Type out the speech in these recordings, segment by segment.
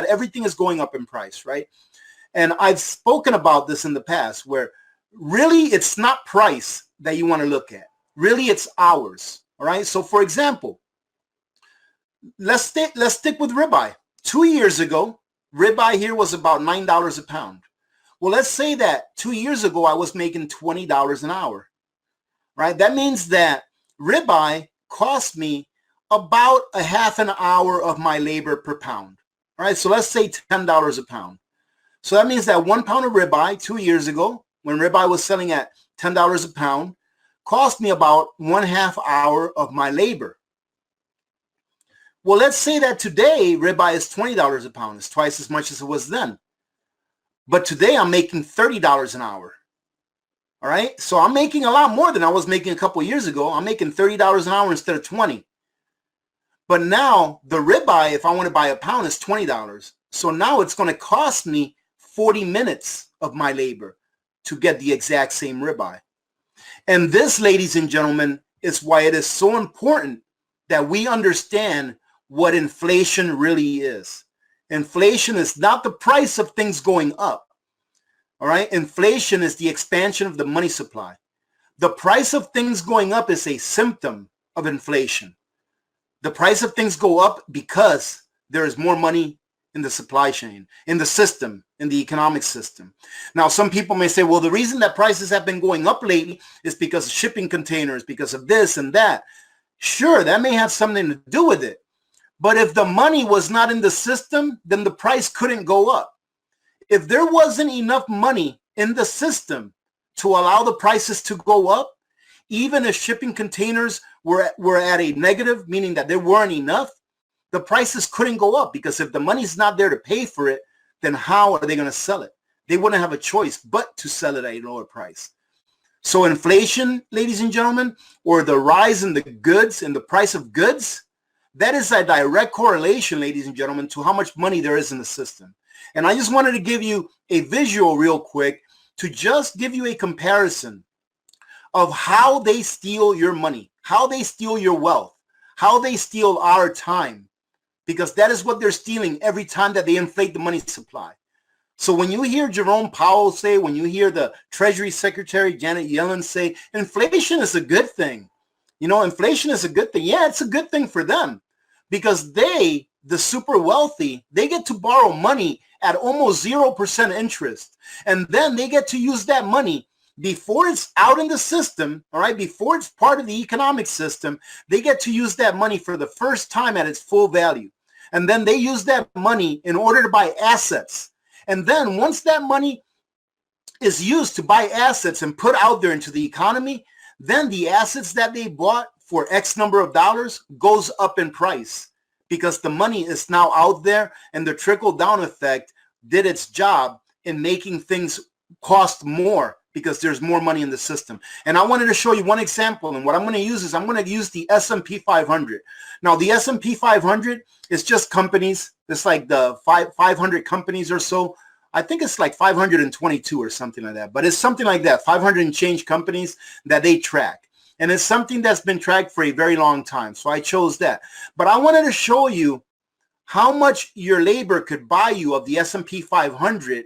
that everything is going up in price, right? And I've spoken about this in the past where really it's not price that you want to look at. Really, it's hours. All right. So for example, let's stick with ribeye. 2 years ago, ribeye here was about $9 a pound. Well, let's say that 2 years ago, I was making $20 an hour, right? That means that ribeye cost me about a half an hour of my labor per pound. All right. So let's say $10 a pound. So that means that 1 pound of ribeye 2 years ago, when ribeye was selling at $10 a pound, cost me about 1/2 hour of my labor. Well, let's say that today ribeye is $20 a pound. It's twice as much as it was then. But today I'm making $30 an hour. All right. So I'm making a lot more than I was making a couple of years ago. I'm making $30 an hour instead of 20. But now the ribeye, if I want to buy a pound, is $20. So now it's going to cost me 40 minutes of my labor to get the exact same ribeye. And this, ladies and gentlemen, is why it is so important that we understand what inflation really is. Inflation is not the price of things going up. All right. Inflation is the expansion of the money supply. The price of things going up is a symptom of inflation. The price of things go up because there is more money in the supply chain, in the system, in the economic system. Now, some people may say, well, the reason that prices have been going up lately is because of shipping containers, because of this and that. Sure, that may have something to do with it. But if the money was not in the system, then the price couldn't go up. If there wasn't enough money in the system to allow the prices to go up, even if shipping containers were at a negative, meaning that there weren't enough, the prices couldn't go up, because if the money's not there to pay for it, then how are they going to sell it? They wouldn't have a choice but to sell it at a lower price. So inflation, ladies and gentlemen, or the rise in the goods and the price of goods, that is a direct correlation, ladies and gentlemen, to how much money there is in the system. And I just wanted to give you a visual real quick to just give you a comparison of how they steal your money, how they steal your wealth, how they steal our time, because that is what they're stealing every time that they inflate the money supply. So when you hear Jerome Powell say, when you hear the Treasury Secretary Janet Yellen say, inflation is a good thing. You know, inflation is a good thing. Yeah, it's a good thing for them, because they, the super wealthy, they get to borrow money at almost 0% interest. And then they get to use that money before it's out in the system, all right, before it's part of the economic system. They get to use that money for the first time at its full value. And then they use that money in order to buy assets. And then once that money is used to buy assets and put out there into the economy, then the assets that they bought for X number of dollars goes up in price, because the money is now out there and the trickle-down effect did its job in making things cost more, because there's more money in the system. And I wanted to show you one example. And what I'm going to use is I'm going to use the S&P 500. Now, the S&P 500 is just companies. It's like the 500 companies or so. I think it's like 522 or something like that. But it's something like that, 500 and change companies that they track. And it's something that's been tracked for a very long time. So I chose that. But I wanted to show you how much your labor could buy you of the S&P 500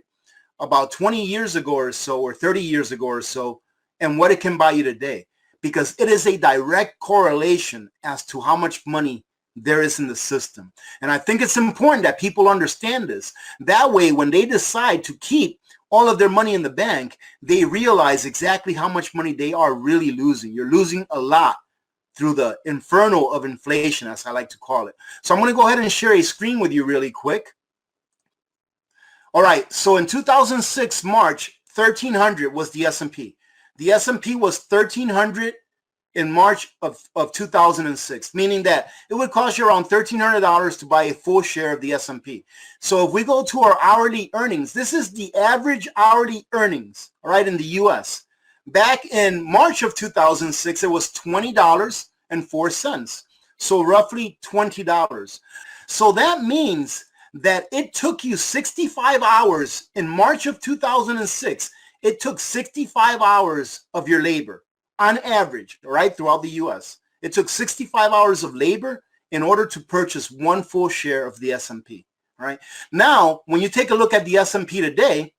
about 20 years ago or so, or 30 years ago or so, and what it can buy you today, because it is a direct correlation as to how much money there is in the system. And I think it's important that people understand this. That way, when they decide to keep all of their money in the bank, they realize exactly how much money they are really losing. You're losing a lot through the inferno of inflation, as I like to call it. So I'm going to go ahead and share a screen with you really quick. All right, so in 2006, March, 1,300 was the S&P. The S&P was 1,300 in March of 2006, meaning that it would cost you around $1,300 to buy a full share of the S&P. So if we go to our hourly earnings, this is the average hourly earnings, all right, in the U.S. Back in March of 2006, it was $20.04, so roughly $20. So that means that it took you 65 hours in March of 2006. It took 65 hours of your labor on average, right, throughout the U.S. It took 65 hours of labor in order to purchase one full share of the S&P, All right. Now, when you take a look at the S&P today,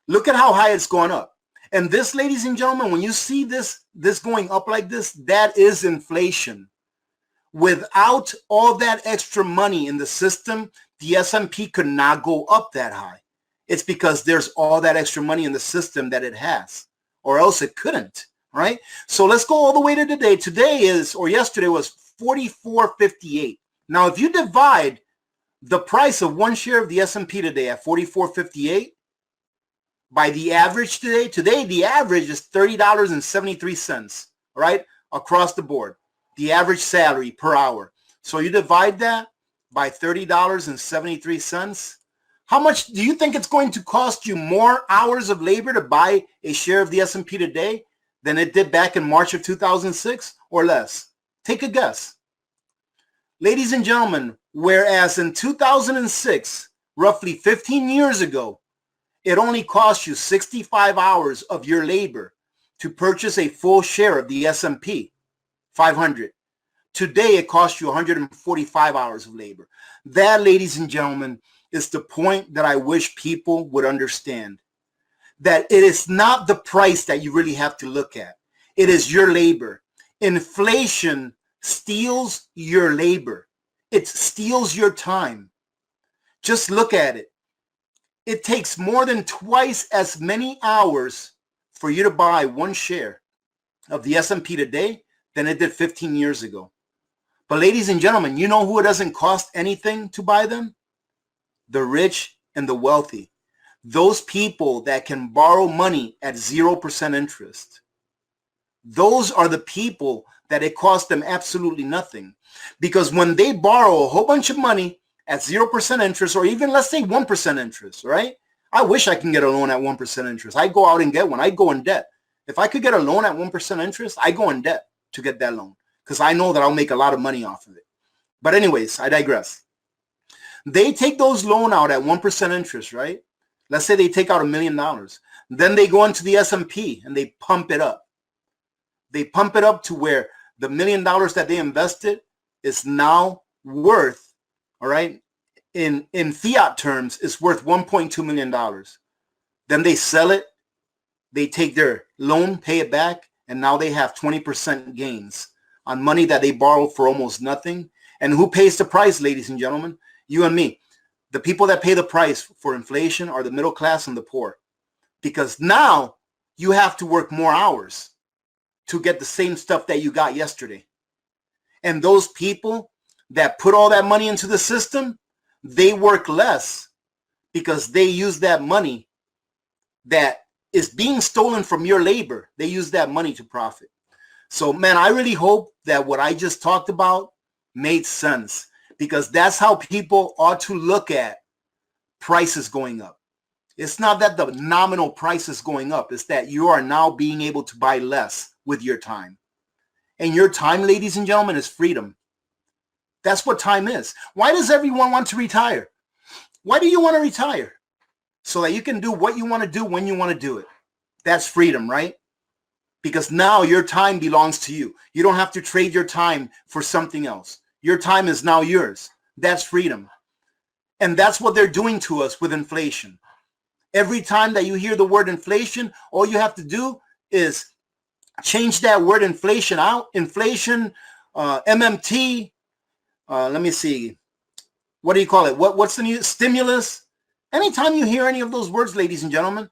look at how high it's gone up. And this, ladies and gentlemen, when you see this going up like this, that is inflation. Without all that extra money in the system, the S&P could not go up that high. It's because there's all that extra money in the system that it has, or else it couldn't, right? So let's go all the way to today. Today is, or yesterday was 44.58. Now, if you divide the price of one share of the S&P today at 44.58 by the average today the average is $30.73, all right, across the board. The average salary per hour. So you divide that by $30.73. How much do you think it's going to cost you more hours of labor to buy a share of the S&P today than it did back in March of 2006 or less? Take a guess. Ladies and gentlemen, whereas in 2006, roughly 15 years ago, it only cost you 65 hours of your labor to purchase a full share of the S&P 500. Today, it costs you 145 hours of labor. That, ladies and gentlemen, is the point that I wish people would understand. That it is not the price that you really have to look at. It is your labor. Inflation steals your labor. It steals your time. Just look at it. It takes more than twice as many hours for you to buy one share of the S&P today than it did 15 years ago. But ladies and gentlemen, you know who it doesn't cost anything to buy them? The rich and the wealthy. Those people that can borrow money at 0% interest. Those are the people that it costs them absolutely nothing. Because when they borrow a whole bunch of money at 0% interest, or even let's say 1% interest, right? I wish I can get a loan at 1% interest. I go out and get one. I go in debt. If I could get a loan at 1% interest, I go in debt to get that loan because I know that I'll make a lot of money off of it. But anyways, I digress. They take those loans out at 1% interest, right? Let's say they take out $1 million. Then they go into the S&P and they pump it up. They pump it up to where the $1 million that they invested is now worth, all right, in fiat terms, it's worth $1.2 million. Then they sell it. They take their loan, pay it back, and now they have 20% gains on money that they borrowed for almost nothing. And who pays the price, ladies and gentlemen? You and me. The people that pay the price for inflation are the middle class and the poor. Because now you have to work more hours to get the same stuff that you got yesterday. And those people that put all that money into the system, they work less because they use that money that is being stolen from your labor. They use that money to profit. So, man, I really hope that what I just talked about made sense, because that's how people ought to look at prices going up. It's not that the nominal price is going up. It's that you are now being able to buy less with your time. And your time, ladies and gentlemen, is freedom. That's what time is. Why does everyone want to retire? Why do you want to retire? So that you can do what you want to do when you want to do it. That's freedom, right? Because now your time belongs to you. You don't have to trade your time for something else. Your time is now yours. That's freedom. And that's what they're doing to us with inflation. Every time that you hear the word inflation, all you have to do is change that word inflation out. Inflation, MMT, let me see. What do you call it? What's the new stimulus? Anytime you hear any of those words, ladies and gentlemen,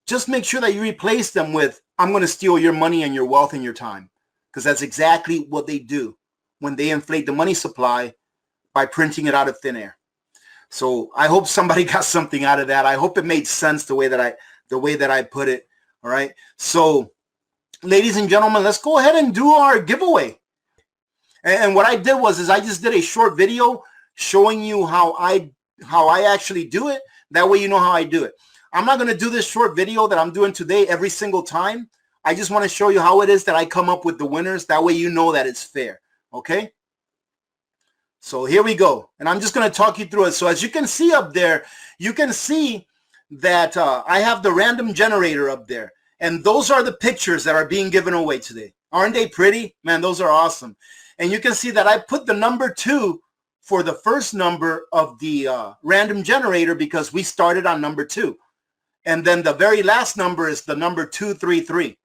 just make sure that you replace them with, I'm going to steal your money and your wealth and your time. Because that's exactly what they do when they inflate the money supply by printing it out of thin air. So I hope somebody got something out of that. I hope it made sense the way that I put it. All right. So, ladies and gentlemen, let's go ahead and do our giveaway. And what I did was I just did a short video showing you how I actually do it. That way you know how I do it. I'm not going to do this short video that I'm doing today every single time. I just want to show you how it is that I come up with the winners. That way you know that it's fair. Okay? So here we go. And I'm just going to talk you through it. So as you can see up there, you can see that I have the random generator up there. And those are the pictures that are being given away today. Aren't they pretty? Man, those are awesome. And you can see that I put the number 2 for the first number of the random generator because we started on number 2. And then the very last number is the number 233.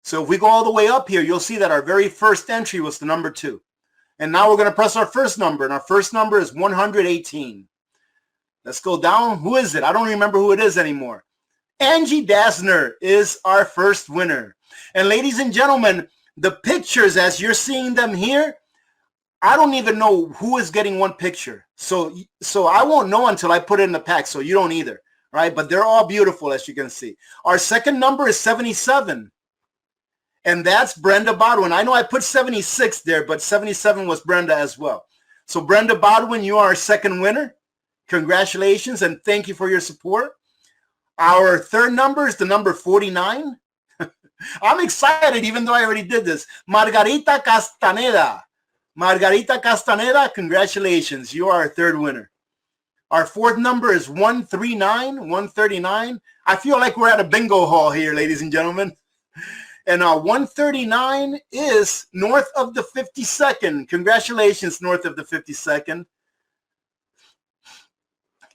So if we go all the way up here, you'll see that our very first entry was the number 2. And now we're going to press our first number, and our first number is 118. Let's go down. Who is it? I don't remember who it is anymore. Angie Dasner is our first winner. And ladies and gentlemen, the pictures, as you're seeing them here, I don't even know who is getting one picture. So I won't know until I put it in the pack, so you don't either, right? But they're all beautiful, as you can see. Our second number is 77. And that's Brenda Bodwin. I know I put 76 there, but 77 was Brenda as well. So Brenda Bodwin, you are our second winner. Congratulations, and thank you for your support. Our third number is the number 49. I'm excited, even though I already did this. Margarita Castaneda. Margarita Castaneda, congratulations. You are our third winner. Our fourth number is 139, 139. I feel like we're at a bingo hall here, ladies and gentlemen. And 139 is north of the 52nd. Congratulations, north of the 52nd.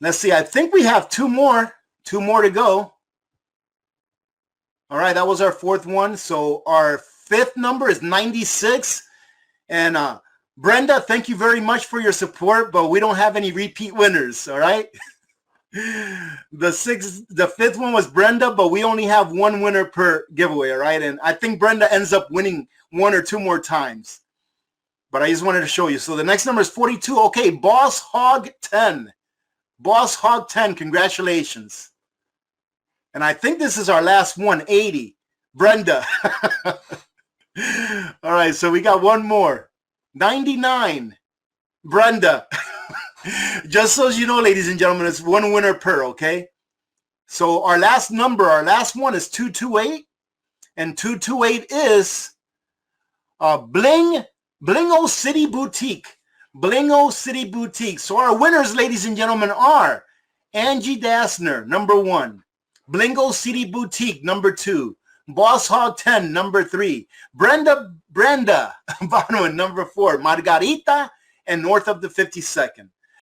Let's see. I think we have two more to go. All right, that was our fourth one. So our fifth number is 96. And Brenda, thank you very much for your support, but we don't have any repeat winners, all right? The fifth one was Brenda, but we only have one winner per giveaway, all right? And I think Brenda ends up winning one or two more times. But I just wanted to show you. So the next number is 42. Okay, Boss Hog 10. Boss Hog 10, congratulations. And I think this is our last one, 80. Brenda. All right, so we got one more. 99. Brenda. Just so you know, ladies and gentlemen, it's one winner per, okay? So our last number, our last one is 228. And 228 is Blingo City Boutique. Blingo City Boutique. So our winners, ladies and gentlemen, are Angie Dasner, number 1. Blingo City Boutique, number 2. Boss Hog 10, number 3. Brenda Bonwin, number 4. Margarita, and north of the 52nd.